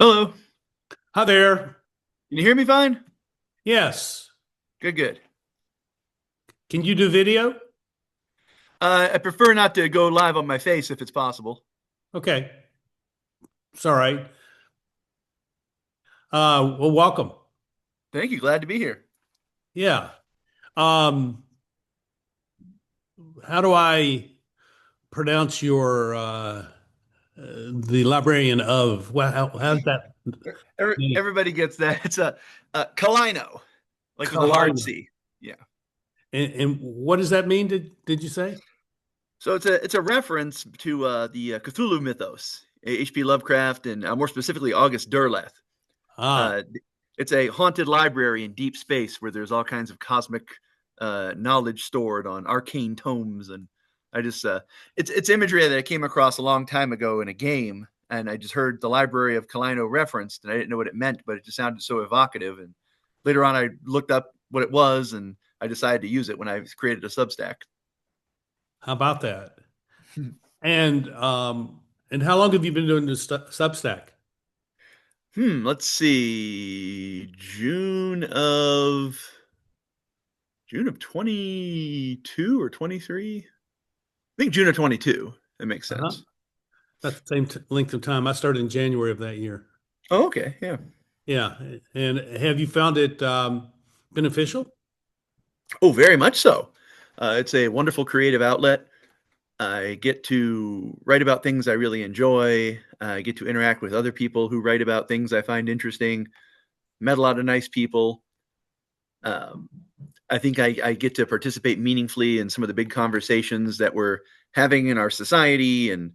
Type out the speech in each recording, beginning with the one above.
Hello. Hi there. Can you hear me fine? Yes. Good, good. Can you do video? I prefer not to go live on my face if it's possible. Okay. It's all right. Well, welcome. Thank you. Glad to be here. Yeah. Um, how do I pronounce your the librarian of? Well, how's that name? Everybody gets that. It's a Celaeno, like with a hard Kalina. C. Yeah. And what does that mean? Did you say? So it's a reference to the Cthulhu mythos, H.P. Lovecraft, and more specifically August Derleth. Ah, Uh, it's a haunted library in deep space where there's all kinds of cosmic knowledge stored on arcane tomes, and I just it's imagery that I came across a long time ago in a game, and I just heard the Library of Celaeno referenced, and I didn't know what it meant, but it just sounded so evocative. And later on, I looked up what it was, and I decided to use it when I created a Substack. how about that? And um, and how long have you been doing this Substack? Let's see, June of 22 or 23. I think June of 22. That makes Uh-huh. sense. That's the same length of time. I started in January of that year. Oh, okay. Yeah. Yeah. And have you found it beneficial? Oh, very much so. It's a wonderful creative outlet. I get to write about things I really enjoy. I get to interact with other people who write about things I find interesting. Met a lot of nice people. Um, I think I get to participate meaningfully in some of the big conversations that we're having in our society, and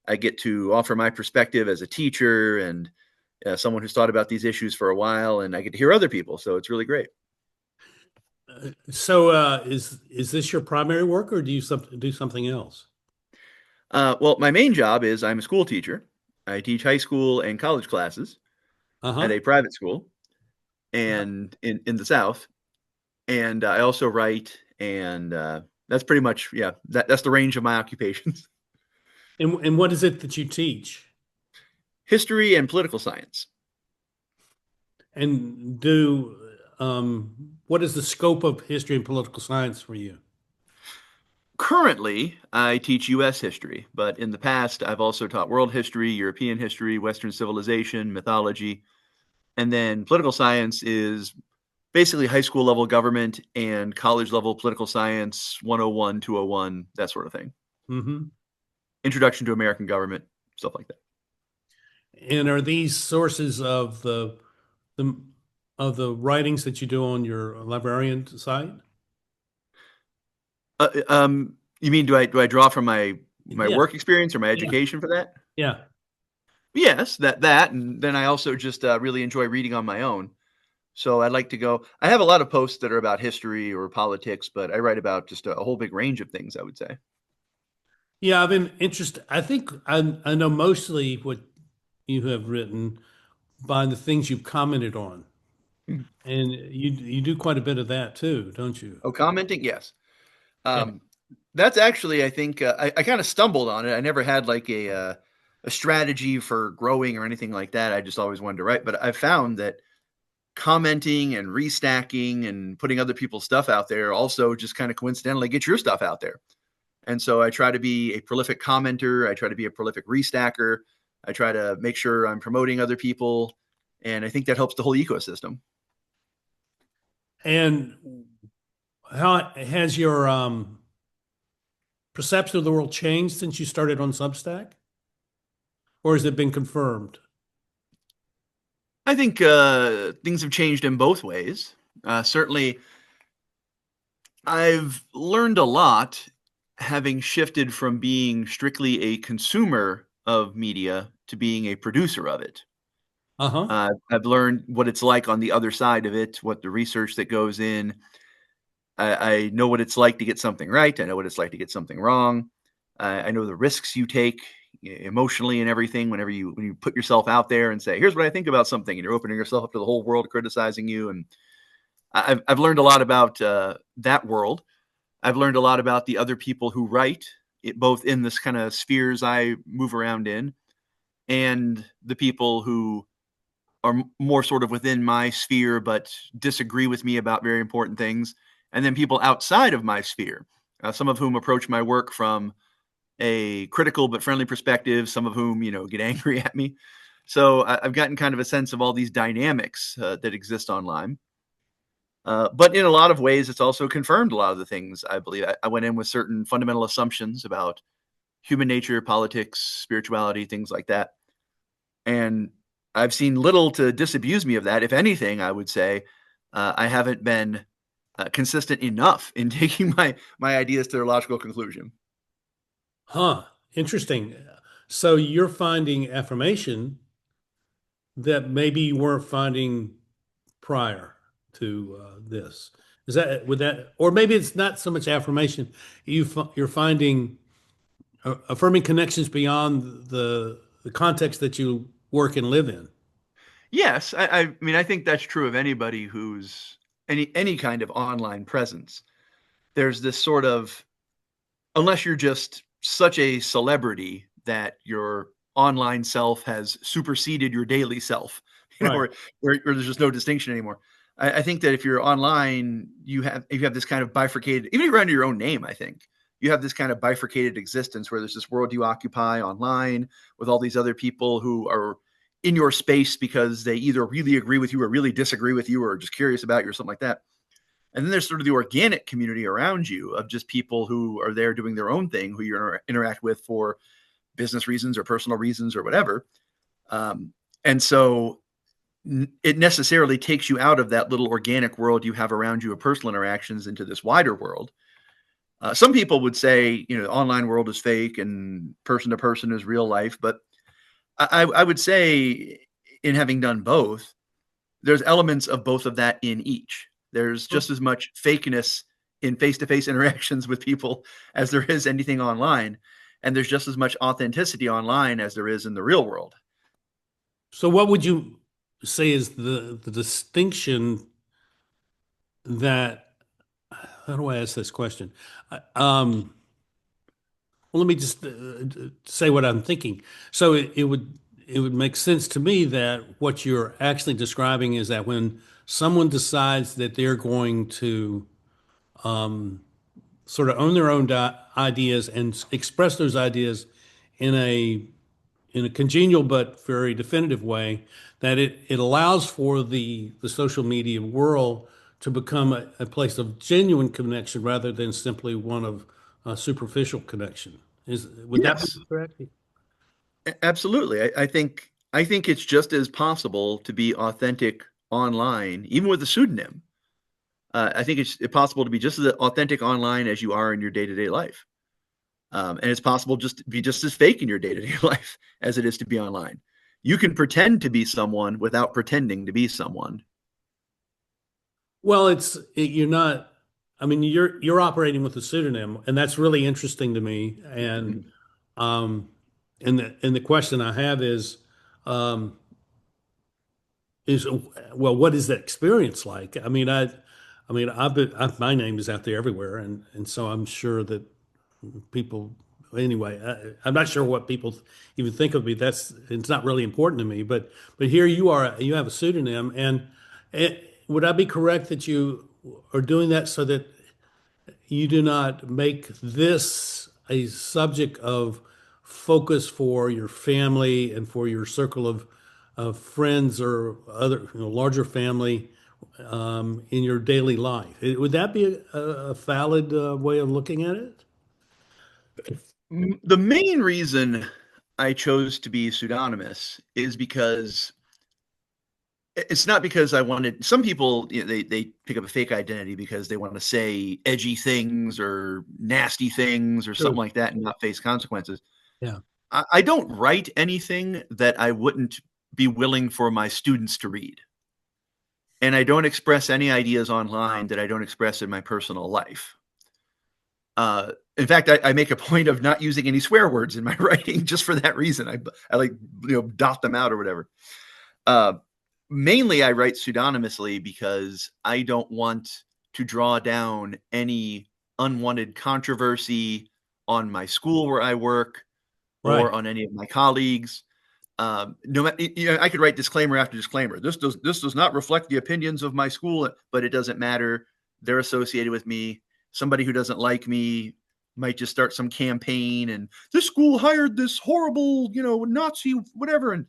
I get to offer my perspective as a teacher and someone who's thought about these issues for a while, and I get to hear other people. So it's really great. So, is this your primary work, or do something else? Well, my main job is I'm a school teacher. I teach high school and college classes at Uh-huh. a private school and in the South. And I also write, and that's pretty much that's the range of my occupations: And what is it that you teach? history and political science. And do what is the scope of history and political science for you? Currently, I teach U.S. history, but in the past, I've also taught world history, European history, Western civilization, mythology, and then political science is basically high school level government and college level political science 101, 201, that sort of thing. Hmm. Introduction to American government, stuff like that. And are these sources of the the writings that you do on your librarian site? You mean do I draw from my Yeah, work experience or my yeah, education for that? yeah. Yes, that, and then I also just really enjoy reading on my own. So I'd like to go. I have a lot of posts that are about history or politics, but I write about just a whole big range of things, I would say. Yeah, I've been interested. I think I know mostly what you have written by the things you've commented on. Mhm. And you do quite a bit of that too, don't you? Oh, commenting, yes. Yeah. Um, that's actually, I think, I kind of stumbled on it. I never had like a strategy for growing or anything like that. I just always wanted to write. But I found that commenting and restacking and putting other people's stuff out there also just kind of coincidentally get your stuff out there. And so I try to be a prolific commenter. I try to be a prolific restacker. I try to make sure I'm promoting other people. And I think that helps the whole ecosystem. And how has your perception of the world changed since you started on Substack? Or has it been confirmed? I think things have changed in both ways. Certainly, I've learned a lot having shifted from being strictly a consumer of media to being a producer of it. Uh-huh. I've learned what it's like on the other side of it, what the research that goes in. I know what it's like to get something right. I know what it's like to get something wrong. I know the risks you take emotionally and everything whenever when you put yourself out there and say, "Here's what I think about something," and you're opening yourself up to the whole world criticizing you. And I've learned a lot about that world. I've learned a lot about the other people who write, both in this kind of spheres I move around in, and the people who are more sort of within my sphere but disagree with me about very important things, and then people outside of my sphere, some of whom approach my work from a critical but friendly perspective, some of whom, get angry at me. So I've gotten kind of a sense of all these dynamics that exist online. But in a lot of ways, it's also confirmed a lot of the things I believe. I went in with certain fundamental assumptions about human nature, politics, spirituality, things like that. And I've seen little to disabuse me of that. If anything, I would say I haven't been consistent enough in taking my ideas to their logical conclusion. Huh. Interesting. So you're finding affirmation that maybe you weren't finding prior to this. Is that would that, or maybe it's not so much affirmation. You're finding affirming connections beyond the context that you work and live in. Yes, I mean I think that's true of anybody who's any kind of online presence. There's this sort of, unless you're just such a celebrity that your online self has superseded your daily self, Right. where there's just no distinction anymore. I think that if you're online, you have this kind of bifurcated, even if you're under your own name, I think you have this kind of bifurcated existence where there's this world you occupy online with all these other people who are in your space because they either really agree with you or really disagree with you or just curious about you or something like that. And then there's sort of the organic community around you of just people who are there doing their own thing, who you interact with for business reasons or personal reasons or whatever. And so it necessarily takes you out of that little organic world you have around you of personal interactions into this wider world. Some people would say, the online world is fake and person to person is real life. But I would say, in having done both, there's elements of both of that in each. There's just as much fakeness in face-to-face interactions with people as there is anything online. And there's just as much authenticity online as there is in the real world. So what would you say is the distinction that, how do I ask this question? Well, let me just say what I'm thinking. So it would make sense to me that what you're actually describing is that when someone decides that they're going to sort of own their own ideas and express those ideas in a congenial but very definitive way, that it allows for the social media world to become a place of genuine connection rather than simply one of superficial connection. Would that be Yes, correct? absolutely. I think it's just as possible to be authentic online, even with a pseudonym. I think it's possible to be just as authentic online as you are in your day-to-day life. And it's possible just to be just as fake in your day-to-day life as it is to be online. You can pretend to be someone without pretending to be someone. Well, you're not. I mean, you're operating with a pseudonym, and that's really interesting to me. Mhm. Um, and the question I have um, is well, what is that experience like? I mean, my name is out there everywhere, and so I'm sure that people. Anyway, I'm not sure what people even think of me. It's not really important to me. But here you are. You have a pseudonym, and would I be correct that you are doing that so that you do not make this a subject of focus for your family and for your circle of friends or other, larger family in your daily life? Would that be a valid way of looking at it? The main reason I chose to be pseudonymous is because it's not because I wanted. Some people, they pick up a fake identity because they want to say edgy things or nasty things or something True. like that and not face consequences. Yeah. I don't write anything that I wouldn't be willing for my students to read. And I don't express any ideas online that I don't express in my personal life. In fact, I make a point of not using any swear words in my writing just for that reason. I like, dot them out or whatever. Uh, Mainly, I write pseudonymously because I don't want to draw down any unwanted controversy on my school where I work or Right. on any of my colleagues. No, I could write disclaimer after disclaimer. This does not reflect the opinions of my school, but it doesn't matter. They're associated with me. Somebody who doesn't like me might just start some campaign, and this school hired this horrible, Nazi, whatever, and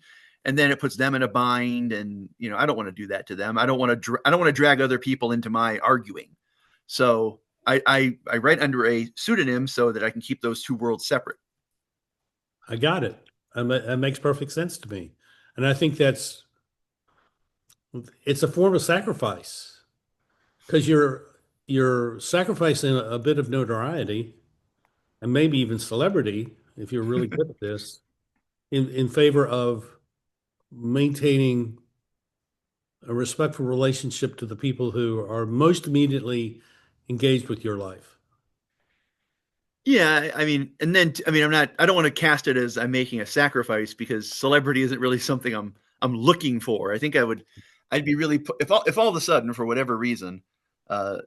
then it puts them in a bind. And I don't want to do that to them. I don't want to drag other people into my arguing. So I write under a pseudonym so that I can keep those two worlds separate. I got it. That makes perfect sense to me. And I think it's a form of sacrifice because you're sacrificing a bit of notoriety and maybe even celebrity if you're really good at this in favor of maintaining a respectful relationship to the people who are most immediately engaged with your life. Yeah, I mean, and then I don't want to cast it as I'm making a sacrifice, because celebrity isn't really something I'm looking for. I think I'd be really if all of a sudden, for whatever reason, uh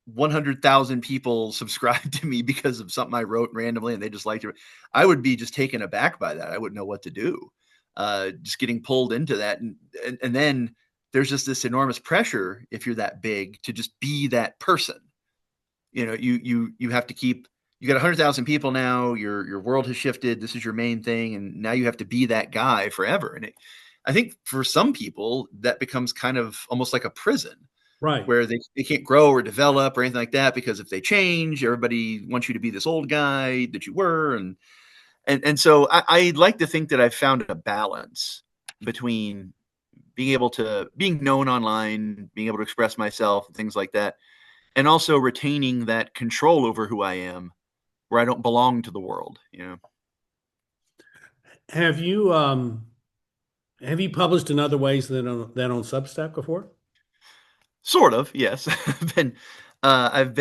100,000 people subscribed to me because of something I wrote randomly and they just liked it. I would be just taken aback by that. I wouldn't know what to do. Just getting pulled into that, and then there's just this enormous pressure if you're that big to just be that person. You have to keep, you got 100,000 people now, your world has shifted, this is your main thing, and now you have to be that guy forever. And I think for some people that becomes kind of almost like a prison, Right. where they can't grow or develop or anything like that, because if they change, everybody wants you to be this old guy that you were. And so I like to think that I've found a balance between being known online, being able to express myself and things like that, and also retaining that control over who I am, where I don't belong to the world. Have you published in other ways than on Substack before? Sort of, yes. I've been I've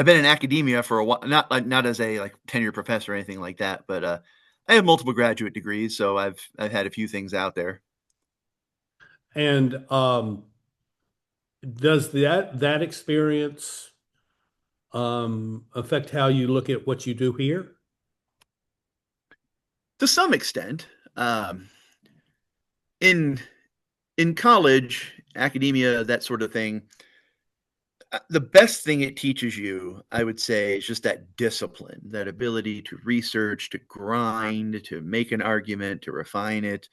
been in academia for a while, not as a like tenured professor or anything like that, but I have multiple graduate degrees, so I've had a few things out there. And does that experience affect how you look at what you do here? To some extent, in in college, academia, that sort of thing, the best thing it teaches you, I would say, is just that discipline, that ability to research, to grind, to make an argument, to refine it.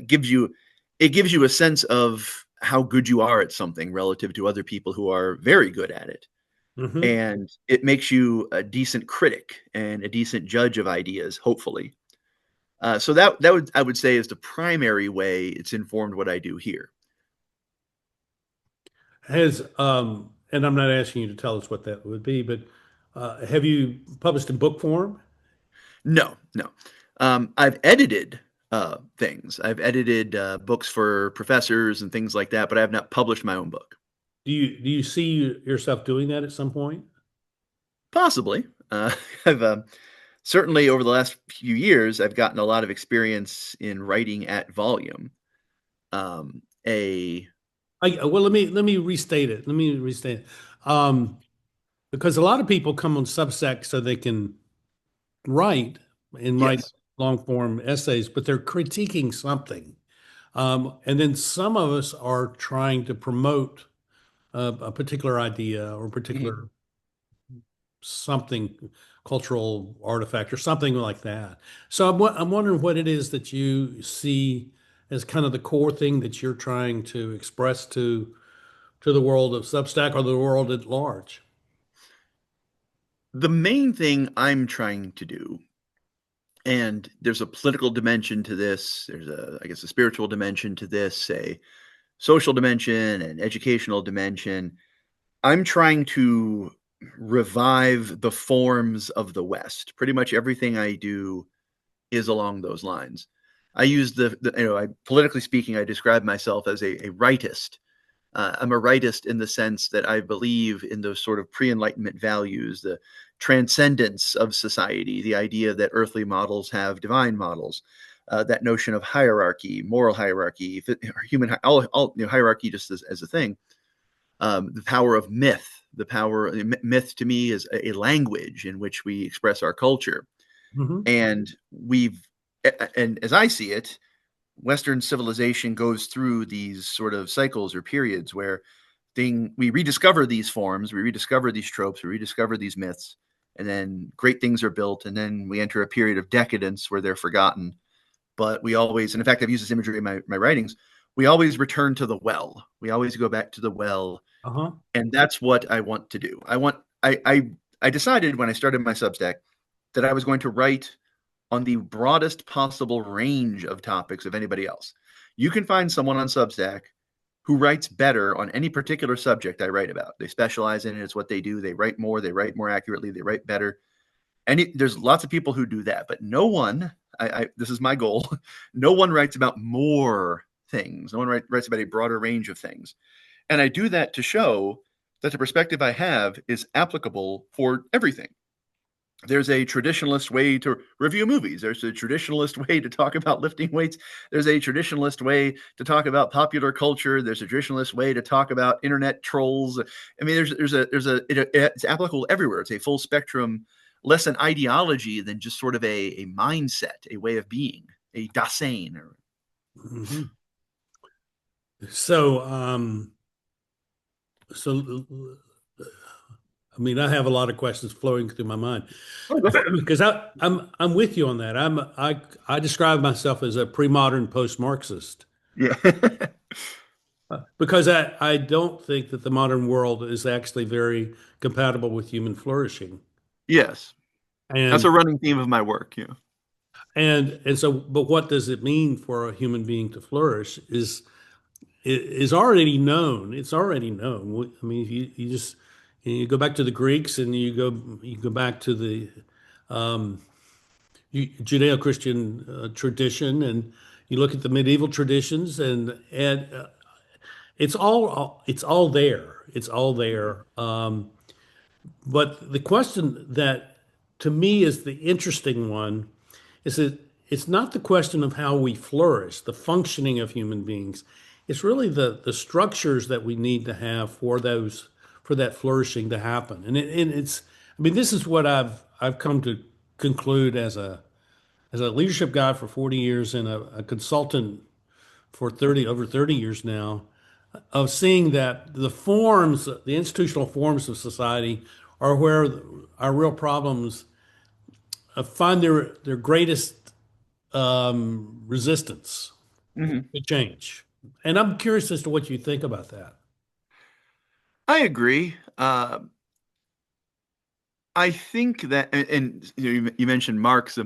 Gives you it gives you a sense of how good you are at something relative to other people who are very good at it. Hmm. And it makes you a decent critic and a decent judge of ideas, hopefully. So that would I would say is the primary way it's informed what I do here. And I'm not asking you to tell us what that would be, but have you published in book form? No, no. I've edited things. I've edited books for professors and things like that, but I have not published my own book. Do you see yourself doing that at some point? Possibly. I've certainly over the last few years, I've gotten a lot of experience in writing at volume. A Well, let me restate it. Let me restate it. Um, because a lot of people come on Substack so they can write and write Yes. long form essays, but they're critiquing something. And then some of us are trying to promote a particular idea or a Mhm. particular something, cultural artifact or something like that. So I'm wondering what it is that you see as kind of the core thing that you're trying to express to the world of Substack or the world at large. The main thing I'm trying to do, and there's a political dimension to this, there's I guess, a spiritual dimension to this, a social dimension, an educational dimension. I'm trying to revive the forms of the West. Pretty much everything I do is along those lines. I use politically speaking, I describe myself as a rightist. I'm a rightist in the sense that I believe in those sort of pre-enlightenment values, the transcendence of society, the idea that earthly models have divine models, that notion of hierarchy, moral hierarchy, human all hierarchy just as a thing. The power of myth. The power myth to me is a language in which we express our culture, Hmm. and we've And as I see it, Western civilization goes through these sort of cycles or periods where we rediscover these forms, we rediscover these tropes, we rediscover these myths, and then great things are built, and then we enter a period of decadence where they're forgotten. But we always, and in fact, I've used this imagery in my writings, we always return to the well. We always go back to the well. Uh-huh. And that's what I want to do. I decided when I started my Substack that I was going to write on the broadest possible range of topics of anybody else. You can find someone on Substack who writes better on any particular subject I write about. They specialize in it. It's what they do. They write more accurately, they write better. And there's lots of people who do that, but no one, this is my goal, no one writes about more things. No one writes about a broader range of things. And I do that to show that the perspective I have is applicable for everything. There's a traditionalist way to review movies. There's a traditionalist way to talk about lifting weights. There's a traditionalist way to talk about popular culture. There's a traditionalist way to talk about internet trolls. I mean, it's applicable everywhere. It's a full spectrum, less an ideology than just sort of a mindset, a way of being, a Dasein. Mm-hmm. So, I mean, I have a lot of questions flowing through my mind because I'm with you on that. I describe myself as a pre-modern post-Marxist. Yeah. Because I don't think that the modern world is actually very compatible with human flourishing. Yes. That's And a running theme of my work. Yeah. and so, but what does it mean for a human being to flourish is already known. It's already known. I mean, you just you go back to the Greeks and you go back to the um, Judeo-Christian tradition, and you look at the medieval traditions, and it's all there. It's all there. But the question that to me is the interesting one is that it's not the question of how we flourish, the functioning of human beings. It's really the structures that we need to have for that flourishing to happen. And it's I mean this is what I've come to conclude as a leadership guy for 40 years and a consultant for over 30 years now, of seeing that the institutional forms of society are where our real problems find their greatest resistance Mm-hmm. to change. And I'm curious as to what you think about that. I agree. I think that, and you mentioned Marx.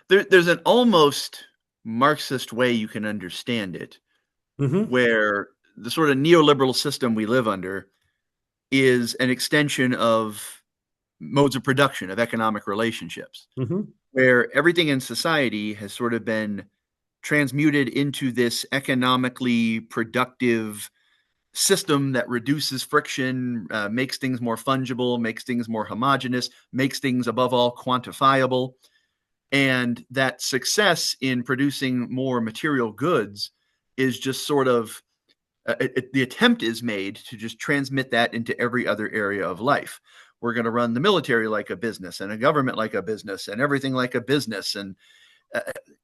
There's an almost Marxist way you can understand it, Hmm. where the sort of neoliberal system we live under is an extension of modes of production, of economic relationships, Hmm. where everything in society has sort of been transmuted into this economically productive system that reduces friction, makes things more fungible, makes things more homogeneous, makes things above all quantifiable. And that success in producing more material goods is just sort of the attempt is made to just transmit that into every other area of life. We're going to run the military like a business and a government like a business and everything like a business. And uh,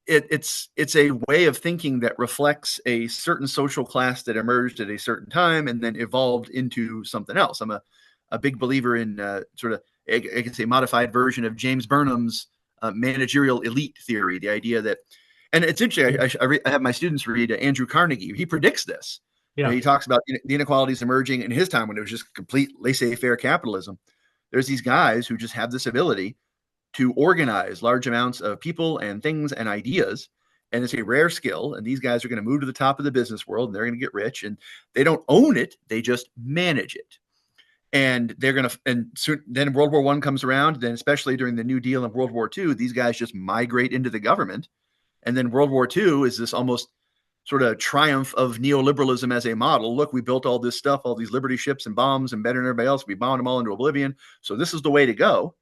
it's a way of thinking that reflects a certain social class that emerged at a certain time and then evolved into something else. I'm a big believer in sort of, I can say, modified version of James Burnham's managerial elite theory. The idea that, and it's interesting. I have my students read Andrew Carnegie. He predicts this. Yeah. He talks about the inequalities emerging in his time when it was just complete laissez-faire capitalism. There's these guys who just have this ability to organize large amounts of people and things and ideas. And it's a rare skill. And these guys are going to move to the top of the business world and they're going to get rich. And they don't own it, they just manage it. And they're going to, and soon, then World War I comes around. Then, especially during the New Deal and World War II, these guys just migrate into the government. And then World War II is this almost sort of triumph of neoliberalism as a model. Look, we built all this stuff, all these liberty ships and bombs, and better than everybody else. We bombed them all into oblivion. So this is the way to go.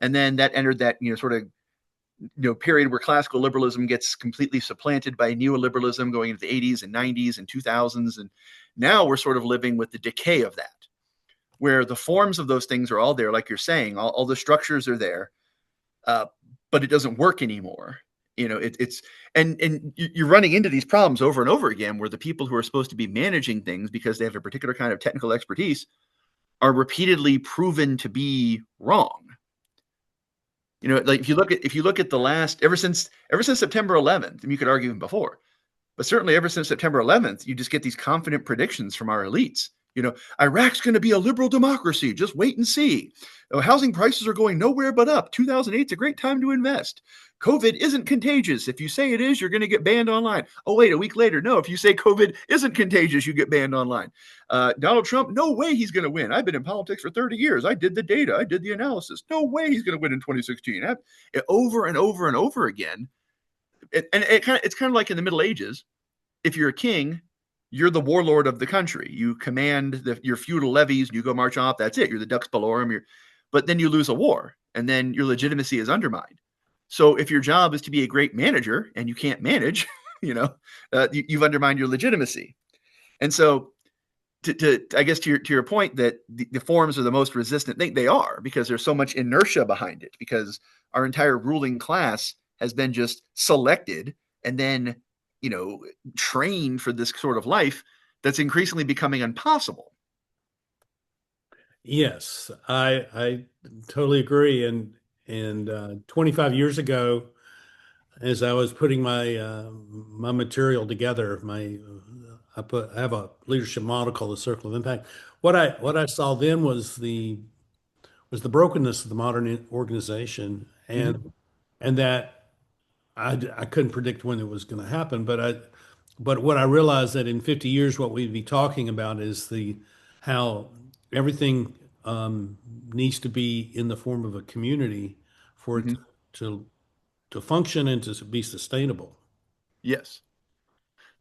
And then that entered that sort of period where classical liberalism gets completely supplanted by neoliberalism going into the 80s and 90s and 2000s. And now we're sort of living with the decay of that, where the forms of those things are all there, like you're saying, all the structures are there, but it doesn't work anymore. It's and you're running into these problems over and over again, where the people who are supposed to be managing things because they have a particular kind of technical expertise are repeatedly proven to be wrong. Like if you look at the last ever since September 11th, and you could argue even before, but certainly ever since September 11th, you just get these confident predictions from our elites. Iraq's going to be a liberal democracy. Just wait and see. Housing prices are going nowhere but up. 2008 is a great time to invest. COVID isn't contagious. If you say it is, you're going to get banned online. Oh, wait, a week later, no. If you say COVID isn't contagious, you get banned online. Donald Trump, no way he's going to win. I've been in politics for 30 years. I did the data. I did the analysis. No way he's going to win in 2016. Over and over and over again. It's kind of like in the Middle Ages. If you're a king, you're the warlord of the country. You command your feudal levies, and you go march off. That's it. You're the Dux Bellorum. But then you lose a war, and then your legitimacy is undermined. So if your job is to be a great manager and you can't manage, you've undermined your legitimacy. And so, I guess to your point that the forms are the most resistant thing, they are, because there's so much inertia behind it, because our entire ruling class has been just selected and then trained for this sort of life that's increasingly becoming impossible. Yes, I totally agree. And 25 years ago, as I was putting my material together, I have a leadership model called the Circle of Impact. What I saw then was the brokenness of the modern organization, Mm-hmm. and that I couldn't predict when it was going to happen, but what I realized that in 50 years, what we'd be talking about is the how everything needs to be in the form of a community for it Mm-hmm. to to function and to be sustainable. Yes.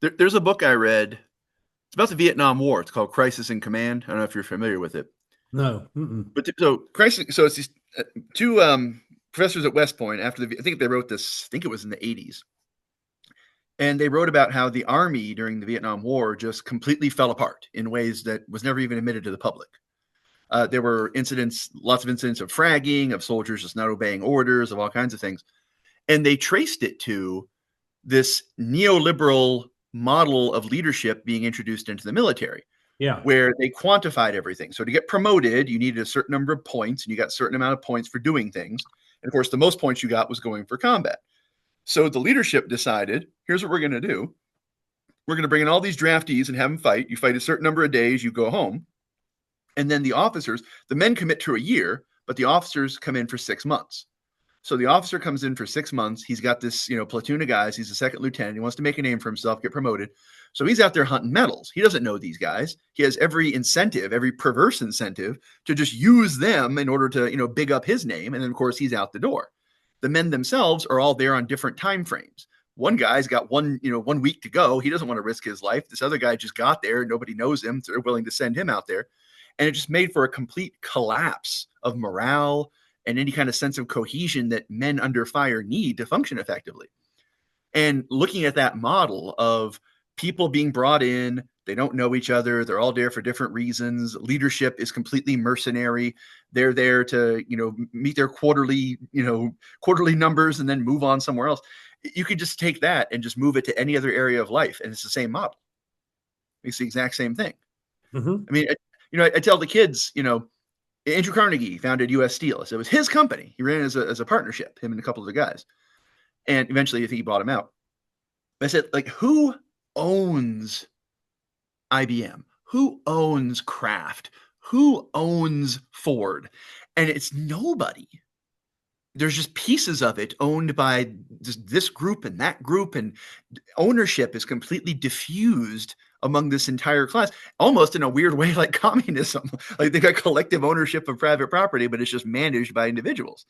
There's a book I read. It's about the Vietnam War. It's called Crisis in Command. I don't know if you're familiar with it. No. Mm-mm. But so crisis. So it's these two professors at West Point. I think they wrote this. I think it was in the 80s, and they wrote about how the army during the Vietnam War just completely fell apart in ways that was never even admitted to the public. There were lots of incidents of fragging, of soldiers just not obeying orders, of all kinds of things, and they traced it to this neoliberal model of leadership being introduced into the military, Yeah. where they quantified everything. So to get promoted, you needed a certain number of points, and you got a certain amount of points for doing things. And of course, the most points you got was going for combat. So the leadership decided, here's what we're going to do. We're going to bring in all these draftees and have them fight. You fight a certain number of days, you go home. And then the men commit to a year, but the officers come in for 6 months. So the officer comes in for 6 months. He's got this, platoon of guys. He's a second lieutenant. He wants to make a name for himself, get promoted. So he's out there hunting medals. He doesn't know these guys. He has every incentive, every perverse incentive to just use them in order to, big up his name. And then, of course, he's out the door. The men themselves are all there on different time frames. One guy's got 1 week to go. He doesn't want to risk his life. This other guy just got there. Nobody knows him. So they're willing to send him out there. And it just made for a complete collapse of morale and any kind of sense of cohesion that men under fire need to function effectively. And looking at that model of people being brought in, they don't know each other, they're all there for different reasons. Leadership is completely mercenary. They're there to, meet their quarterly numbers and then move on somewhere else. You could just take that and just move it to any other area of life, and it's the same model. It's the exact same thing. Mm-hmm. I mean, I tell the kids, Andrew Carnegie founded U.S. Steel. So it was his company. He ran as a partnership, him and a couple of the guys. And eventually, I think he bought him out. I said, who owns IBM? Who owns Kraft? Who owns Ford? And it's nobody. There's just pieces of it owned by this group and that group, and ownership is completely diffused among this entire class, almost in a weird way like communism. Like they've got collective ownership of private property, but it's just managed by individuals.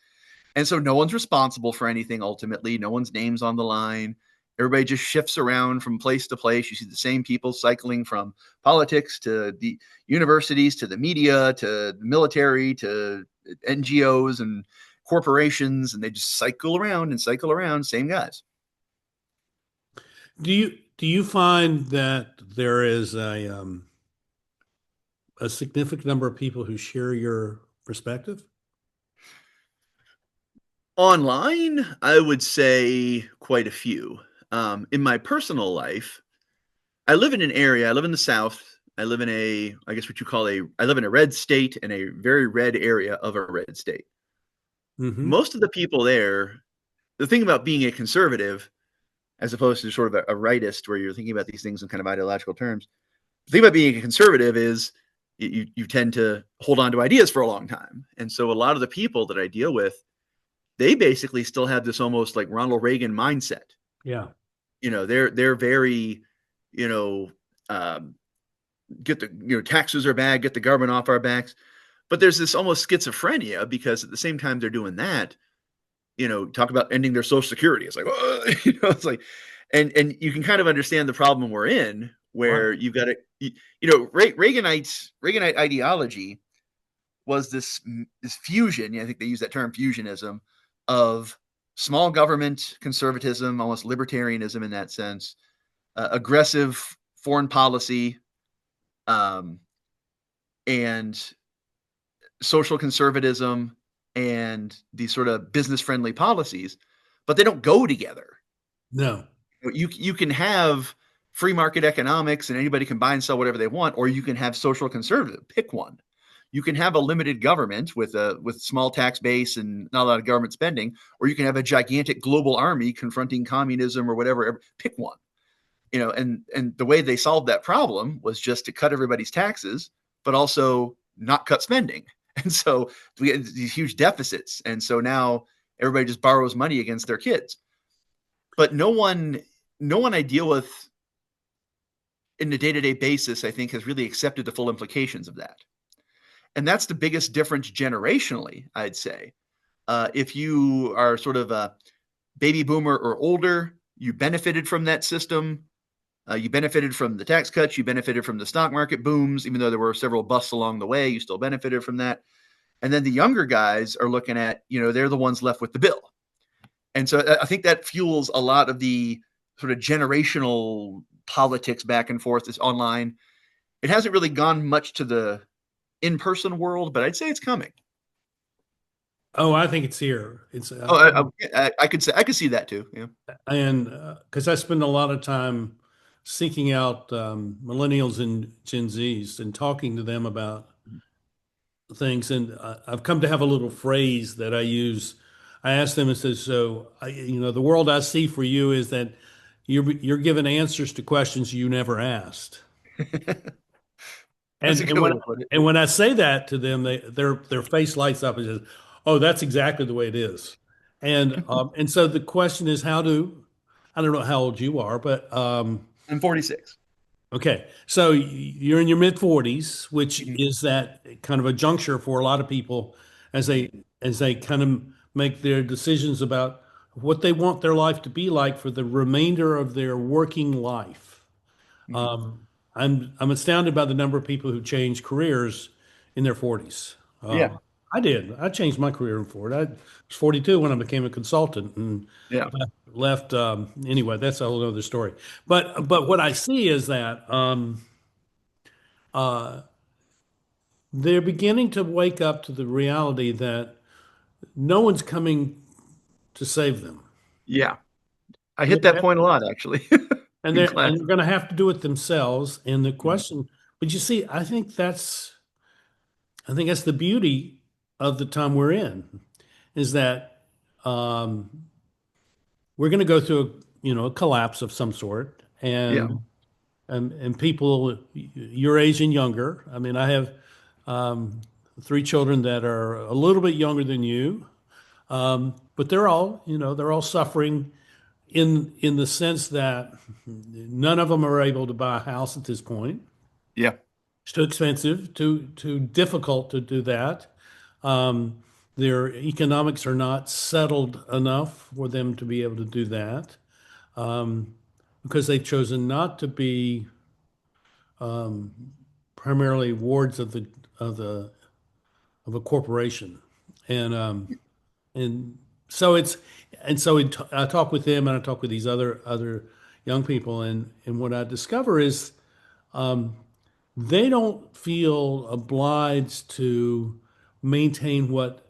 And so no one's responsible for anything ultimately. No one's name's on the line. Everybody just shifts around from place to place. You see the same people cycling from politics to the universities to the media to the military to NGOs and corporations, and they just cycle around, same guys. Do you find that there is a significant number of people who share your perspective? Online, I would say quite a few. In my personal life, I live in an area. I live in the South. I live in I guess what you call I live in a red state in a very red area of a red state. Hmm. Most of the people there, the thing about being a conservative, as opposed to sort of a rightist, where you're thinking about these things in kind of ideological terms, the thing about being a conservative is you tend to hold on to ideas for a long time. And so a lot of the people that I deal with, they basically still have this almost like Ronald Reagan mindset. Yeah. They're very, you know, um, get the taxes are bad, get the government off our backs. But there's this almost schizophrenia because at the same time they're doing that, talk about ending their social security. It's like, it's like, and you can kind of understand the problem we're in, Right. where you've got to, Reaganite ideology was this fusion. I think they use that term fusionism of small government conservatism, almost libertarianism in that sense, aggressive foreign policy, um, and social conservatism and these sort of business friendly policies, but they don't go together. No. You can have free market economics and anybody can buy and sell whatever they want, or you can have social conservative. Pick one. You can have a limited government with small tax base and not a lot of government spending, or you can have a gigantic global army confronting communism or whatever. Pick one. And the way they solved that problem was just to cut everybody's taxes, but also not cut spending. And so we had these huge deficits. And so now everybody just borrows money against their kids. But no one I deal with in the day-to-day basis, I think, has really accepted the full implications of that. And that's the biggest difference generationally, I'd say. If you are sort of a baby boomer or older, you benefited from that system. You benefited from the tax cuts. You benefited from the stock market booms, even though there were several busts along the way. You still benefited from that. And then the younger guys are looking at, they're the ones left with the bill. And so I think that fuels a lot of the sort of generational politics back and forth is online. It hasn't really gone much to the in-person world, but I'd say it's coming. Oh, I think it's here. It's Oh, I could say I could see that too. Yeah. and because I spend a lot of time seeking out millennials and Gen Zs and talking to them about things, and I've come to have a little phrase that I use. I ask them and says, "So, the world I see for you is that you're given answers to questions you never asked." That's And a and good way when to put it. and when I say that to them, their face lights up and says, "Oh, that's exactly the way it is." And so the question is, I don't know how old you are, but I'm 46. okay, so you're in your mid 40s, which Mhm. is that kind of a juncture for a lot of people as Mhm. they kind of make their decisions about what they want their life to be like for the remainder of their working life. Mhm. Um, I'm astounded by the number of people who change careers in their 40s. Yeah. I did. I changed my career in Ford. I was 42 when I became a consultant and Yeah. left. Anyway, that's a whole other story. But what I see is that uh, they're beginning to wake up to the reality that no one's coming to save them. Yeah. I They're hit gonna that have- point a lot actually and in they're class. and they're going to have to do it themselves. And the Mhm. question, but you see, I think that's the beauty of the time we're in, is that um, we're going to go through a collapse of some sort, Yeah. and people your age and younger. I mean, I have um, three children that are a little bit younger than you, but they're all suffering in the sense that none of them are able to buy a house at this point. Yeah. It's too expensive, too difficult to do that. Um, their economics are not settled enough for them to be able to do that because they've chosen not to be primarily wards of the of a corporation, and and so it's and so I talk with them and I talk with these other young people, and what I discover is they don't feel obliged to maintain what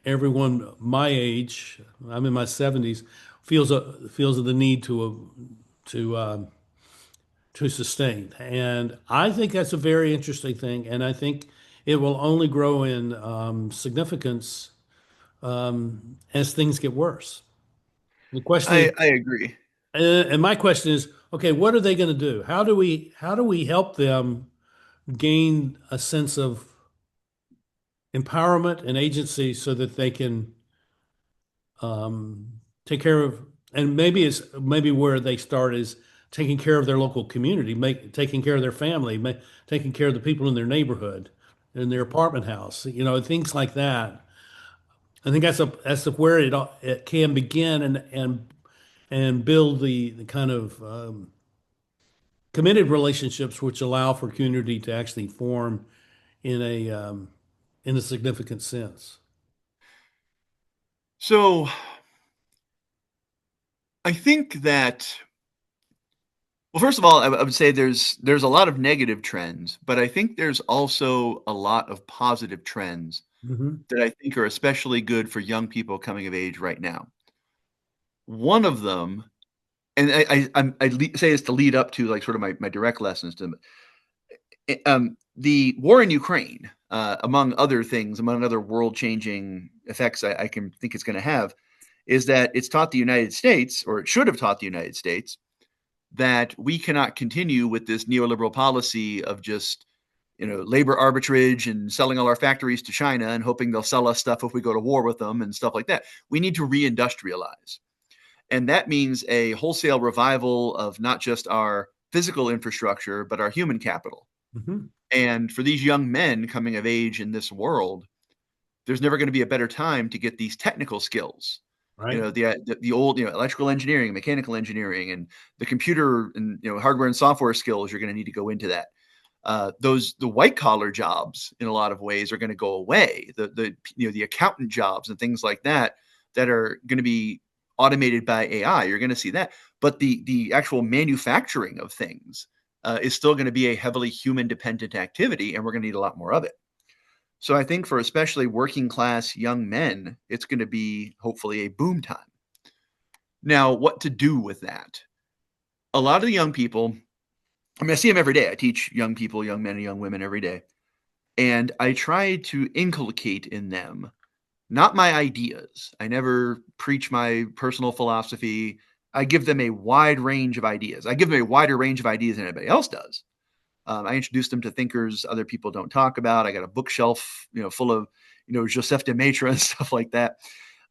everyone my age, I'm in my 70s, feels the need to to sustain. And I think that's a very interesting thing, and I think it will only grow in significance as things get worse. The question is, I agree. and my question is, okay, what are they going to do? How do we help them gain a sense of empowerment and agency so that they can take care of, and maybe where they start is taking care of their local community, taking care of their family, taking care of the people in their neighborhood, in their apartment house, things like that. I think where it can begin and build the kind of committed relationships which allow for community to actually form in a significant sense. So I think that, well, first of all, I would say there's a lot of negative trends, but I think there's also a lot of positive trends Hmm. that I think are especially good for young people coming of age right now. One of them, and say this to lead up to like sort of my direct lessons to them. The war in Ukraine, among other things, among other world-changing effects I can think it's going to have, is that it's taught the United States, or it should have taught the United States, that we cannot continue with this neoliberal policy of just labor arbitrage and selling all our factories to China and hoping they'll sell us stuff if we go to war with them and stuff like that. We need to reindustrialize. And that means a wholesale revival of not just our physical infrastructure, but our human capital. Hmm. And for these young men coming of age in this world, there's never going to be a better time to get these technical skills. Right. The old electrical engineering, mechanical engineering, and the computer and hardware and software skills you're going to need to go into that. The white collar jobs in a lot of ways are going to go away. The accountant jobs and things like that are going to be automated by AI. You're going to see that, but the actual manufacturing of things is still going to be a heavily human dependent activity, and we're going to need a lot more of it. So I think for especially working class young men, it's going to be hopefully a boom time. Now, what to do with that? A lot of the young people, I mean, I see them every day. I teach young people, young men and young women every day. And I try to inculcate in them not my ideas. I never preach my personal philosophy. I give them a wide range of ideas. I give them a wider range of ideas than anybody else does. I introduce them to thinkers other people don't talk about. I got a bookshelf, full of, Joseph de Maistre and stuff like that.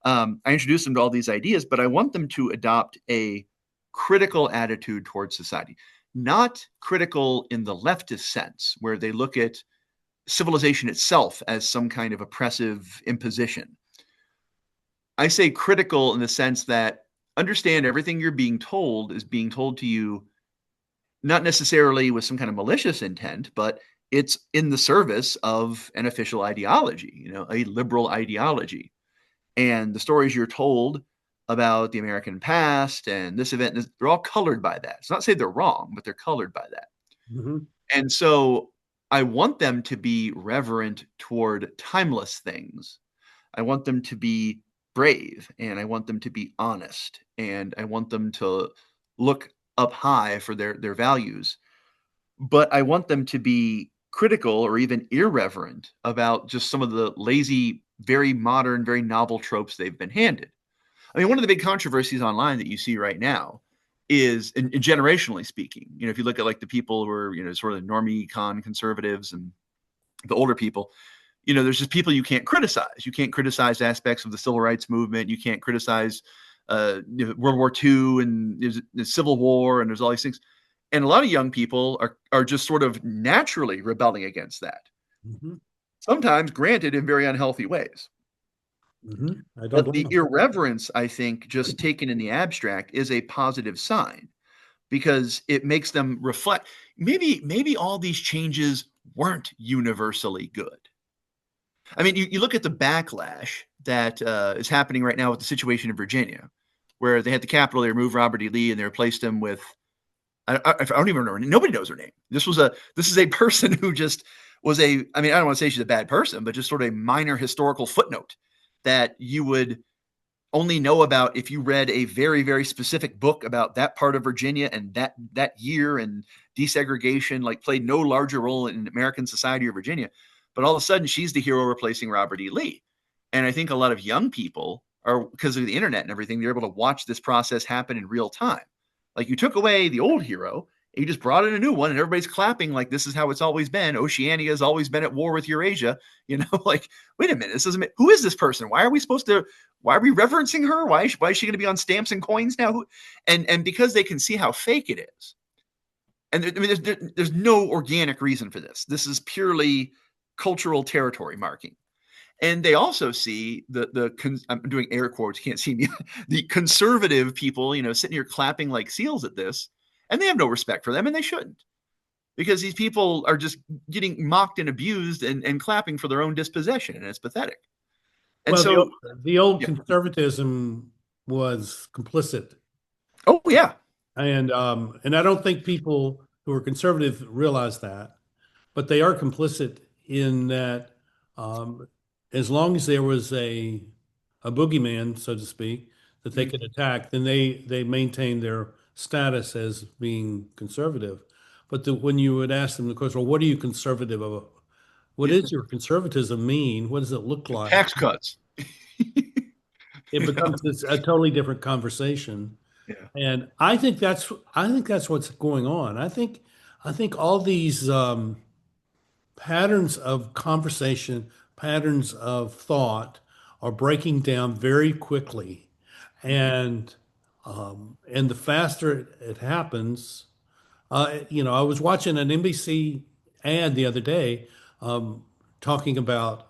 I introduce them to all these ideas, but I want them to adopt a critical attitude towards society, not critical in the leftist sense, where they look at civilization itself as some kind of oppressive imposition. I say critical in the sense that understand everything you're being told is being told to you not necessarily with some kind of malicious intent, but it's in the service of an official ideology, a liberal ideology. And the stories you're told about the American past and this event, they're all colored by that. It's not to say they're wrong, but they're colored by that. Hmm. And so I want them to be reverent toward timeless things. I want them to be brave, and I want them to be honest, and I want them to look up high for their values. But I want them to be critical or even irreverent about just some of the lazy, very modern, very novel tropes they've been handed. I mean, one of the big controversies online that you see right now is, and generationally speaking, if you look at like the people who are, sort of the normie con conservatives and the older people, there's just people you can't criticize. You can't criticize aspects of the civil rights movement. You can't criticize World War II and the Civil War, and there's all these things. And a lot of young people are just sort of naturally rebelling against that. Hmm. Sometimes, granted, in very unhealthy ways. Hmm. I don't But blame the them. irreverence, I think, just taken in the abstract, is a positive sign because it makes them reflect. Maybe all these changes weren't universally good. I mean, you look at the backlash that is happening right now with the situation in Virginia, where they had the Capitol, they removed Robert E. Lee, and they replaced him with I don't even remember. Nobody knows her name. This is a person who just was a. I mean, I don't want to say she's a bad person, but just sort of a minor historical footnote that you would only know about if you read a very, very specific book about that part of Virginia and that year, and desegregation like played no larger role in American society or Virginia. But all of a sudden, she's the hero replacing Robert E. Lee. And I think a lot of young people are, because of the internet and everything, they're able to watch this process happen in real time. Like, you took away the old hero, and you just brought in a new one, and everybody's clapping like this is how it's always been. Oceania has always been at war with Eurasia. Like, wait a minute, this doesn't. Who is this person? Why are we supposed to? Why are we reverencing her? Why is she going to be on stamps and coins now? And because they can see how fake it is, and there's no organic reason for this. This is purely cultural territory marking. And they also see I'm doing air quotes, you can't see me, the conservative people, sitting here clapping like seals at this, and they have no respect for them, and they shouldn't, because these people are just getting mocked and abused and clapping for their own dispossession, and it's pathetic. And Well, so, the old yeah. conservatism was complicit, Oh, yeah. and I don't think people who are conservative realize that, but they are complicit in that. Um, as long as there was a boogeyman, so to speak, that they Mhm. could attack, then they maintain their status as being conservative. But when you would ask them the question, well, what are you conservative of? What Yeah. does your conservatism mean? What does it look like? Tax cuts. It becomes a totally different conversation. Yeah. And I think that's what's going on. I think all these patterns of conversation, patterns of thought are breaking down very quickly. Mhm. And the faster it happens, I was watching an NBC ad the other day, talking about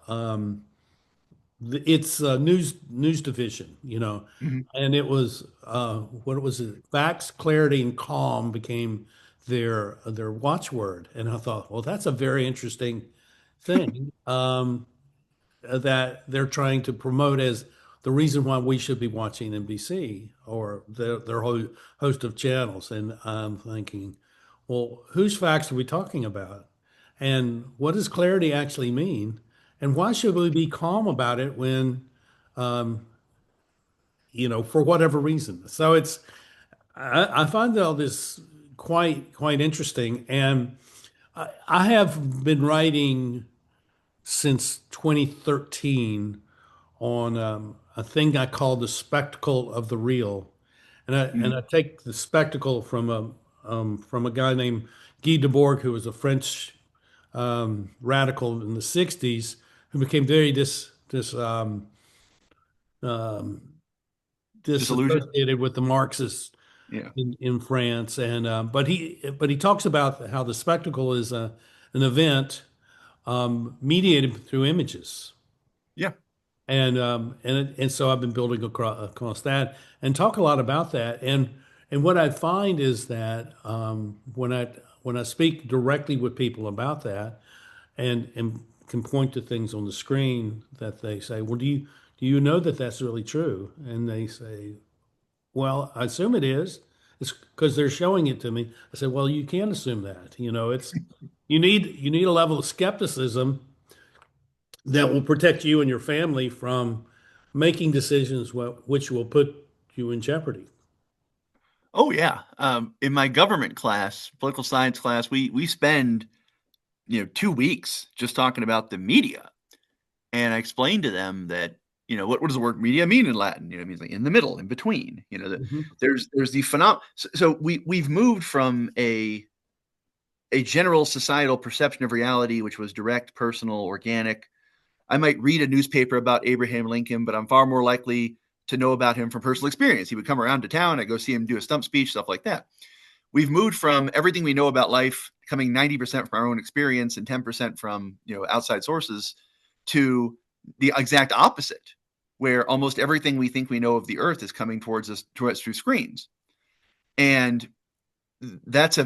its news division, Mhm. and it was what was it? Facts, clarity, and calm became their watchword, and I thought, well, that's a very interesting thing that they're trying to promote as the reason why we should be watching NBC or their whole host of channels. And I'm thinking, well, whose facts are we talking about? And what does clarity actually mean? And why should we be calm about it when, um, for whatever reason? So I find all this quite interesting. And I have been writing since 2013 on a thing I call the spectacle of the real, and Mhm. I take the spectacle from a guy named Guy Debord, who was a French radical in the '60s, who became very um, Disillusioned. disassociated with the Marxists Yeah. in France, and but he talks about how the spectacle is an event mediated through images. Yeah. And so I've been building across that and talk a lot about that. And what I find is that when I speak directly with people about that and can point to things on the screen that they say, well, do you know that that's really true? And they say, well, I assume it is. It's because they're showing it to me. I said, well, you can't assume that. It's you need a level of skepticism that will protect you and your family from making decisions which will put you in jeopardy. Oh, yeah. In my government class, political science class, we spend 2 weeks just talking about the media, and I explained to them that what does the word media mean in Latin? It means like in the middle, in between. That Mhm. there's the phenom. So we've moved from a general societal perception of reality, which was direct, personal, organic. I might read a newspaper about Abraham Lincoln, but I'm far more likely to know about him from personal experience. He would come around to town. I'd go see him do a stump speech, stuff like that. We've moved from everything we know about life coming 90% from our own experience and 10% from outside sources to the exact opposite, where almost everything we think we know of the earth is coming towards us through screens. And that's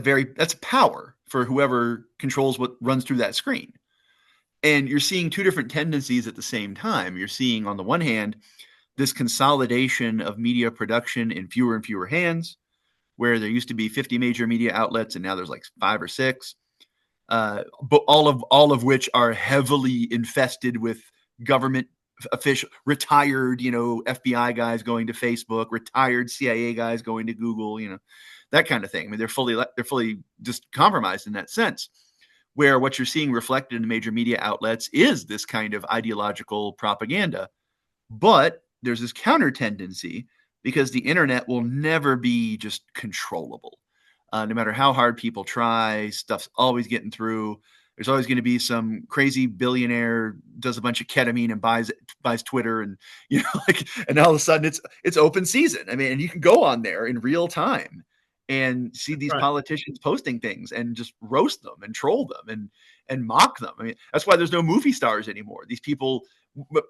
power for whoever controls what runs through that screen. And you're seeing two different tendencies at the same time. You're seeing, on the one hand, this consolidation of media production in fewer and fewer hands, where there used to be 50 major media outlets and now there's like 5 or 6, but all of which are heavily infested with government official, retired, FBI guys going to Facebook, retired CIA guys going to Google, that kind of thing. I mean, they're fully just compromised in that sense, where what you're seeing reflected in the major media outlets is this kind of ideological propaganda. But there's this counter tendency because the internet will never be just controllable. No matter how hard people try, stuff's always getting through. There's always going to be some crazy billionaire does a bunch of ketamine and buys Twitter, and and all of a sudden it's open season. I mean, and you can go on there in real time and see these Right. politicians posting things and just roast them and troll them and mock them. I mean, that's why there's no movie stars anymore. These people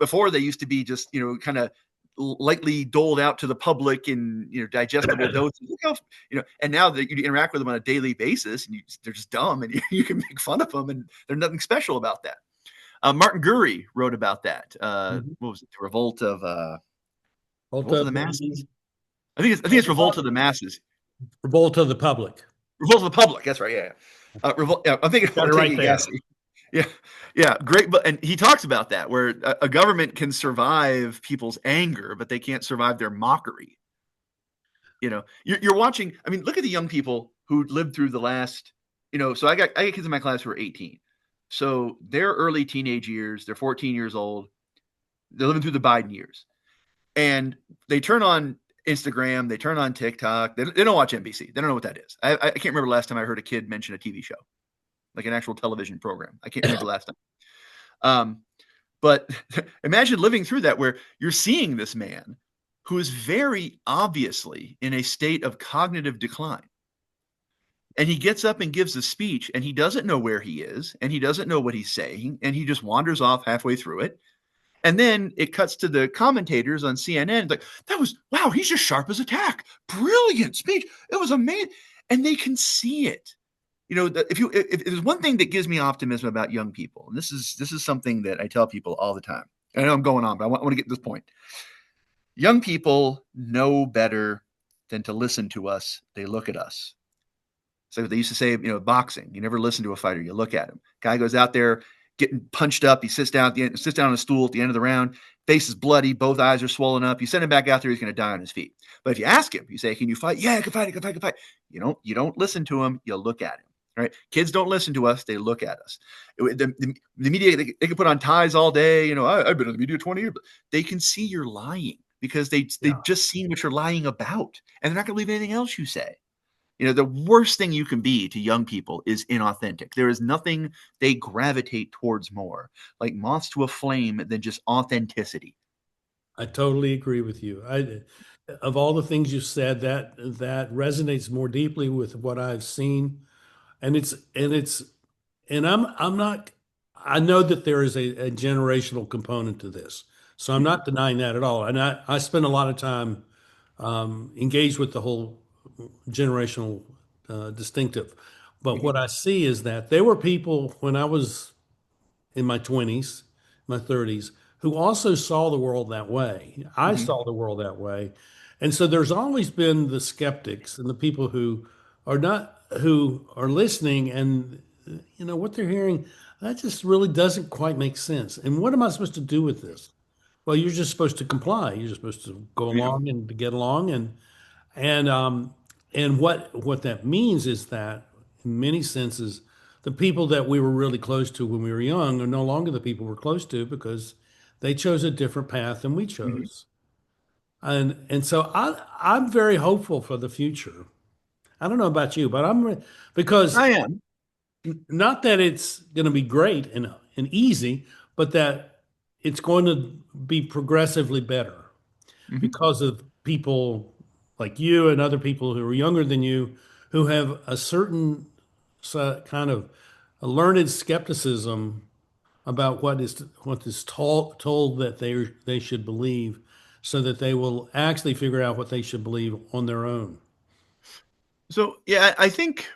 before, they used to be just kind of lightly doled out to the public in digestible doses. Look how and now that you interact with them on a daily basis, and they're just dumb, and you can make fun of them, and there's nothing special about that. Martin Gurry wrote about that. What was it? The Revolt of the Masses. I think it's Revolt of the Masses. Revolt of the Public. Revolt of the Public. That's right. Yeah. Revolt. Yeah, I'm thinking Got it right there. Yeah, great. But and he talks about that, where a government can survive people's anger, but they can't survive their mockery. You're watching. I mean, look at the young people who lived through the last. So I got kids in my class who are 18, so they're early teenage years. They're 14 years old. They're living through the Biden years, and they turn on Instagram. They turn on TikTok. They don't watch NBC. They don't know what that is. I can't remember the last time I heard a kid mention a TV show, like an actual television program. I can't remember the last time. But imagine living through that, where you're seeing this man who is very obviously in a state of cognitive decline. And he gets up and gives a speech, and he doesn't know where he is, and he doesn't know what he's saying, and he just wanders off halfway through it. And then it cuts to the commentators on CNN, like, wow, he's just sharp as a tack. Brilliant speech. It was amazing. And they can see it. If there's one thing that gives me optimism about young people, and this is something that I tell people all the time. I know I'm going on, but I want to get to this point. Young people know better than to listen to us. They look at us. So they used to say, boxing, you never listen to a fighter, you look at him. Guy goes out there getting punched up. He sits down on a stool at the end of the round. Face is bloody. Both eyes are swollen up. You send him back out there, he's going to die on his feet. But if you ask him, you say, can you fight? Yeah, I can fight. You don't listen to him. You look at him. Right? Kids don't listen to us. They look at us. The media, they can put on ties all day. I've been in the media 20 years. But they can see you're lying because they've just seen what you're lying about. And they're not going to believe anything else you say. The worst thing you can be to young people is inauthentic. There is nothing they gravitate towards more, like moths to a flame, than just authenticity. I totally agree with you. Of all the things you said, that resonates more deeply with what I've seen. And I'm not, I know that there is a generational component to this. So I'm not denying that at all. And I spend a lot of time engaged with the whole generational distinctive. But what I see is that there were people when I was in my 20s, my 30s, who also saw the world that way. I saw the world that way. And so there's always been the skeptics and the people who are not, who are listening, and what they're hearing, that just really doesn't quite make sense. And what am I supposed to do with this? Well, you're just supposed to comply. You're just supposed to go Yeah. along and to get along, and what that means is that in many senses, the people that we were really close to when we were young are no longer the people we're close to because they chose a different path than we Mm-hmm. chose. And so I'm very hopeful for the future. I don't know about you, but because I am. not that it's going to be great and easy, but that it's going to be progressively better Mm-hmm. because of people like you and other people who are younger than you who have a certain kind of a learned skepticism about what is told that they should believe, so that they will actually figure out what they should believe on their own. So yeah, I think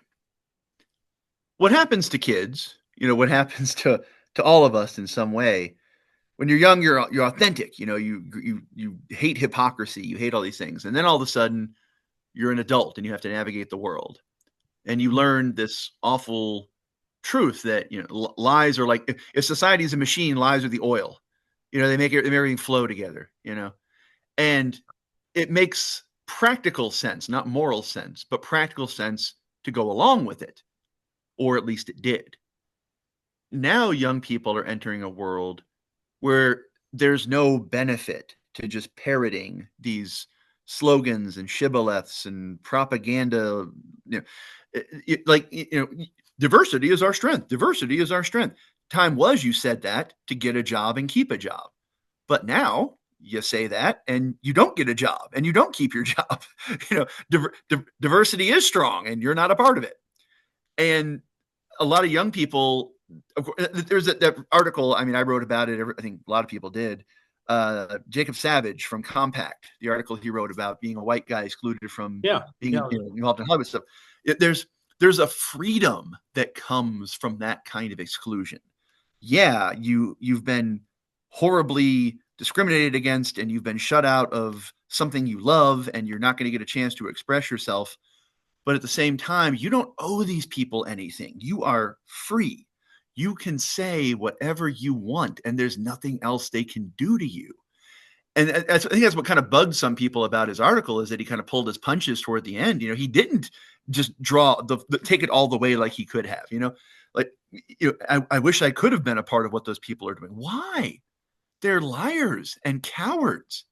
what happens to kids, what happens to all of us in some way. When you're young, you're authentic. You hate hypocrisy. You hate all these things, and then all of a sudden, you're an adult and you have to navigate the world, and you learn this awful truth that lies are like, if society is a machine, lies are the oil. They make everything flow together. And it makes practical sense, not moral sense, but practical sense to go along with it, or at least it did. Now young people are entering a world where there's no benefit to just parroting these slogans and shibboleths and propaganda. Diversity is our strength. Diversity is our strength. Time was you said that to get a job and keep a job. But now you say that and you don't get a job and you don't keep your job. Diversity is strong and you're not a part of it. And a lot of young people, there's that article. I mean, I wrote about it. I think a lot of people did. Jacob Savage from Compact, the article he wrote about being a white guy excluded from being involved in Hollywood stuff. There's a freedom that comes from that kind of exclusion. Yeah, you've been horribly discriminated against and you've been shut out of something you love and you're not going to get a chance to express yourself. But at the same time, you don't owe these people anything. You are free. You can say whatever you want, and there's nothing else they can do to you. And I think that's what kind of bugged some people about his article, is that he kind of pulled his punches toward the end. He didn't just take it all the way like he could have. I wish I could have been a part of what those people are doing. Why? They're liars and cowards.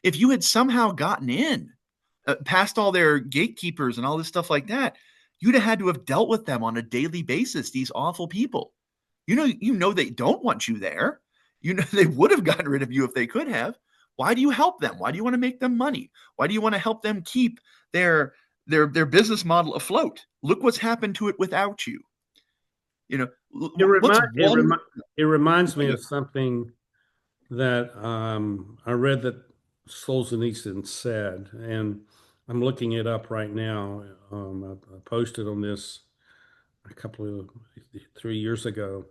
If you had somehow gotten in, past all their gatekeepers and all this stuff like that, you'd have had to have dealt with them on a daily basis, these awful people. They don't want you there. They would have gotten rid of you if they could have. Why do you help them? Why do you want to make them money? Why do you want to help them keep their business model afloat? Look what's happened to it without you. It reminds me of something that I read that Solzhenitsyn said, and I'm looking it up right now. I posted on this a couple of 3 years ago.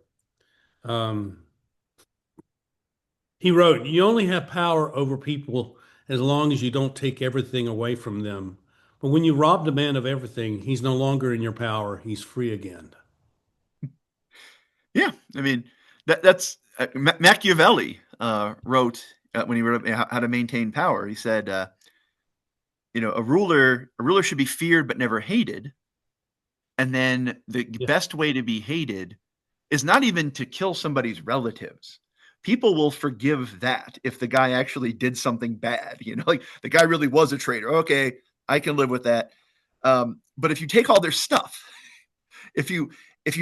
He wrote, "You only have power over people as long as you don't take everything away from them. But when you rob the man of everything, he's no longer in your power. He's free again." Yeah, I mean that's Machiavelli wrote when he wrote How to Maintain Power. He said, a ruler should be feared but never hated. And then the best way to be hated is not even to kill somebody's relatives. People will forgive that if the guy actually did something bad. Like the guy really was a traitor. Okay, I can live with that. But if you take all their stuff, if you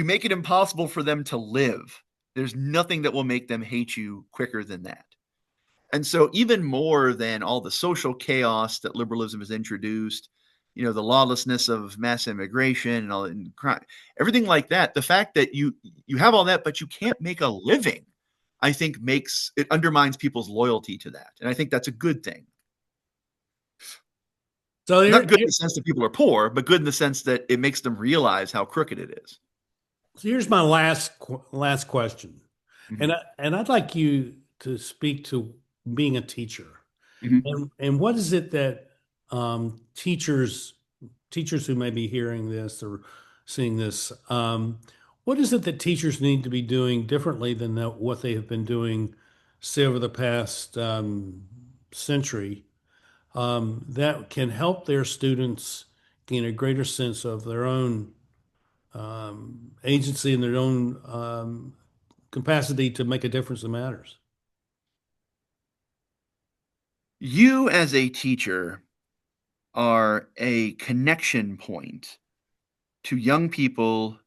make it impossible for them to live, there's nothing that will make them hate you quicker than that. And so even more than all the social chaos that liberalism has introduced, the lawlessness of mass immigration and all and crime, everything like that, the fact that you have all that, but you can't make a living, I think undermines people's loyalty to that. And I think that's a good thing. So not good in the sense that people are poor, but good in the sense that it makes them realize how crooked it is. So here's my last question. Mm-hmm. And I'd like you to speak to being a teacher. Mm-hmm. And what is it that teachers who may be hearing this or seeing this, what is it that teachers need to be doing differently than what they have been doing, say, over the past century, that can help their students gain a greater sense of their own agency and their own capacity to make a difference that matters? You as a teacher are a connection point to young people,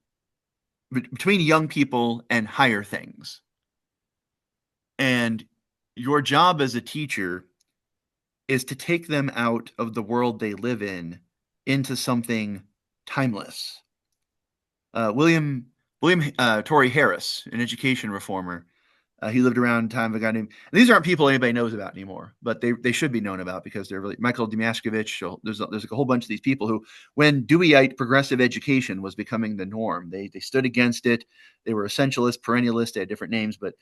between young people and higher things. And your job as a teacher is to take them out of the world they live in into something timeless. William Torrey Harris, an education reformer, he lived around time of a guy named, and these aren't people anybody knows about anymore, but they should be known about because they're really Michael Damaskevich. So there's a whole bunch of these people who, when Deweyite progressive education was becoming the norm, they stood against it. They were essentialists, perennialists. They had different names, but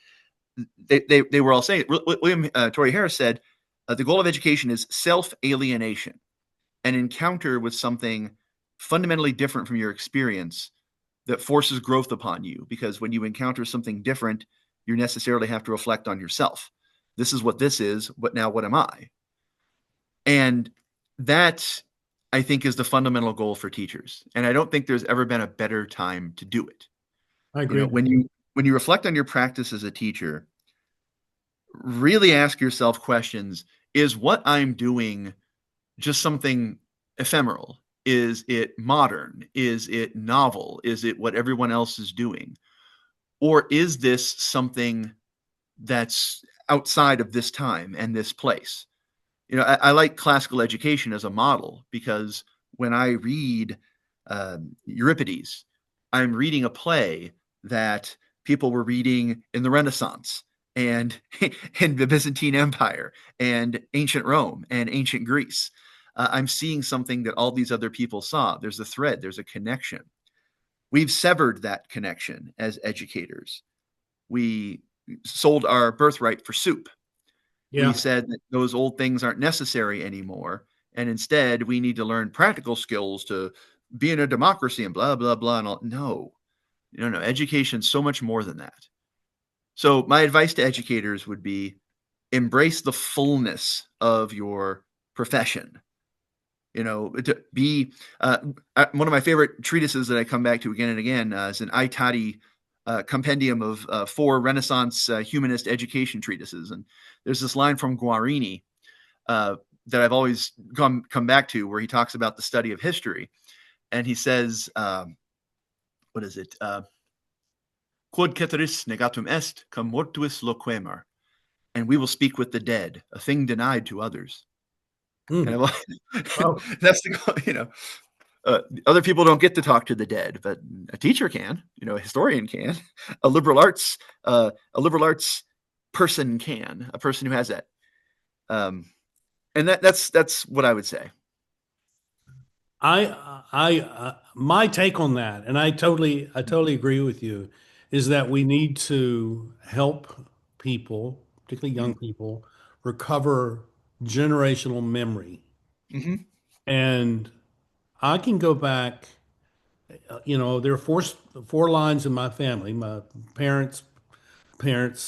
they were all saying it. William Torrey Harris said, the goal of education is self-alienation, an encounter with something fundamentally different from your experience that forces growth upon you. Because when you encounter something different, you necessarily have to reflect on yourself. This is what this is. But now what am I? And that, I think, is the fundamental goal for teachers. And I don't think there's ever been a better time to do it. I You agree know, with when you reflect on your practice as a teacher, really ask yourself questions. Is what I'm doing just something ephemeral? Is it modern? Is it novel? Is it what everyone else is doing? Or is this something that's outside of this time and this place? You know, I like classical education as a model because when I read Euripides, I'm reading a play that people were reading in the Renaissance and in the Byzantine Empire and ancient Rome and ancient Greece. I'm seeing something that all these other people saw. There's a thread, there's a connection. We've severed that connection as educators. We sold our birthright for soup. We yeah. said that those old things aren't necessary anymore. And instead, we need to learn practical skills to be in a democracy and blah, blah, blah. And all. No, no. Education's so much more than that. So, my advice to educators would be embrace the fullness of your profession. You know, to be one of my favorite treatises that I come back to again and again is an Itati compendium of 4 Renaissance humanist education treatises. And there's this line from Guarini that I've always come back to, where he talks about the study of history, and he says, "What is it? Quod ceteris negatum est, cum mortuis loquemur," and we will speak with the dead, a thing denied to others. And Mm. Oh, that's the other people don't get to talk to the dead, but a teacher can. You know, a historian can. A liberal arts person can. A person who has that. Um, and that's what I would say. my take on that, and I totally agree with you, is that we need to help people, particularly young Mm-hmm. people, recover generational memory. Mm-hmm. And I can go back, there are four lines in my family. My parents, there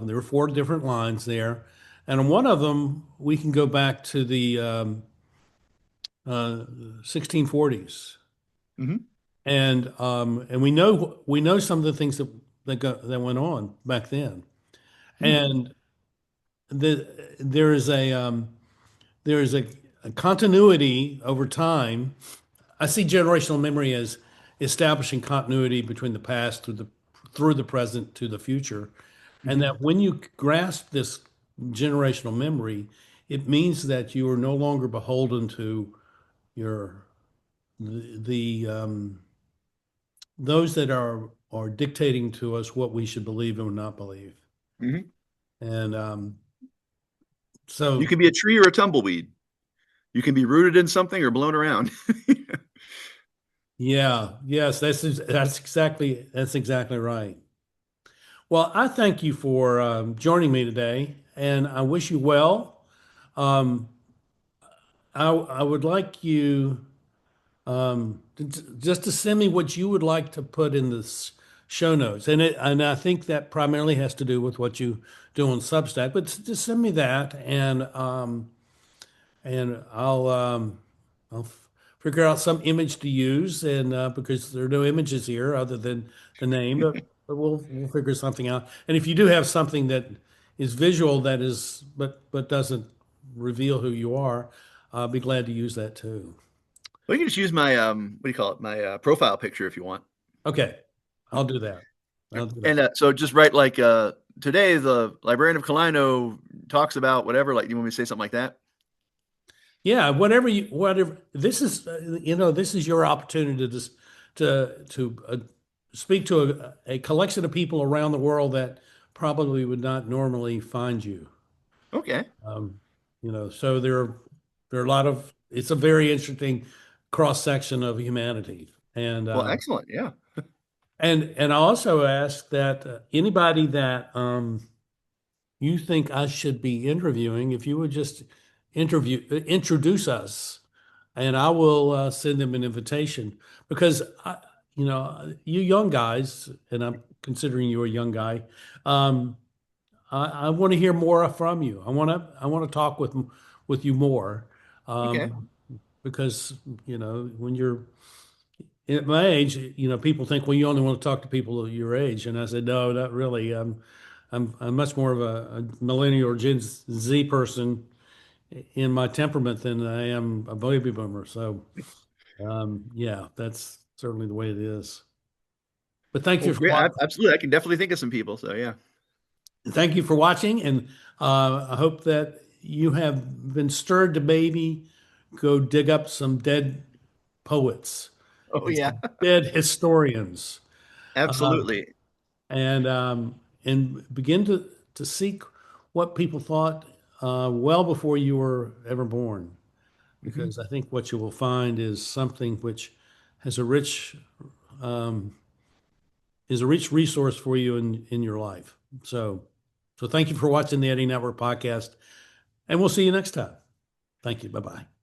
were four different lines there. And on one of them, we can go back to the 1640s. Mm-hmm. And we know some of the things that went on back then. And there is a continuity over time. I see generational memory as establishing continuity between the past through the present to the future. And Mm-hmm. that when you grasp this generational memory, it means that you are no longer beholden to your the those that are dictating to us what we should believe and not believe. Mm-hmm. And You so can be a tree or a tumbleweed. You can be rooted in something or blown around. yeah, yes, that's exactly right. Well, I thank you for joining me today, and I wish you well. Um, I would like you just to send me what you would like to put in the show notes, and I think that primarily has to do with what you do on Substack. But just send me that, and I'll figure out some image to use, and because there are no images here other than the name, but we'll figure something out. And if you do have something that is visual but doesn't reveal who you are, I'll be glad to use that too. Well, you can just use my what do you call it? My profile picture if you want. Okay, I'll do that. I'll do that. And so just write like today the Librarian of Celaeno talks about whatever. Like, you want me to say something like that? Yeah, whatever. This is this is your opportunity to just to speak to a collection of people around the world that probably would not normally find you. Okay. So there are a lot of. It's a very interesting cross section of humanity, and Well, excellent. Yeah. I also ask that anybody that you think I should be interviewing, if you would just introduce us, and I will send them an invitation because you young guys, and I'm considering you a young guy. Um, I want to hear more from you. I want to talk with you more, Okay. because when you're at my age, people think, well, you only want to talk to people your age, and I said, no, not really. I'm much more of a millennial or Gen Z person in my temperament than I am a baby boomer. So, yeah, that's certainly the way it is. But thank Well, you for great. watching. Absolutely. I can definitely think of some people. So yeah. Thank you for watching, and I hope that you have been stirred to maybe go dig up some dead poets Oh and yeah. some dead historians, uh, Absolutely. and begin to seek what people thought well before you were ever born. Hmm. Because I think what you will find is something which has a rich um, is a rich resource for you in your life. So thank you for watching the Eddie Network podcast, and we'll see you next time. Thank you. Bye bye.